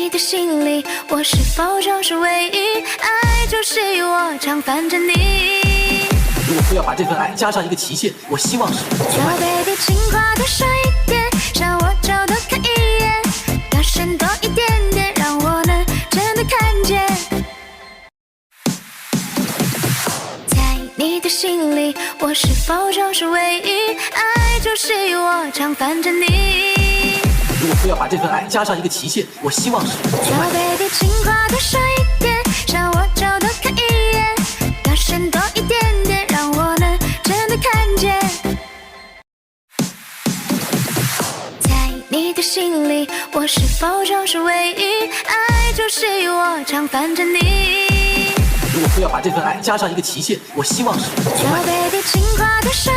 你的心里，我是否就是唯一？爱就是我常烦着你。如果非要把这份爱加上一个期限，我希望是小 baby， 情话多说一点，想我就多看一眼，表现多一点点，让我能真的看见。在你的心里，我是否就是唯一？爱就是我常烦着你。如果非要把这份爱加上一个期限，我希望是小 baby， 情话多说一点，想我就多看一眼，表现多一点点，让我能真的看见。在你的心里，我是否就是唯一？爱就是我常烦着你。如果非要把这份爱加上一个期限，我希望是小 baby， 情话多说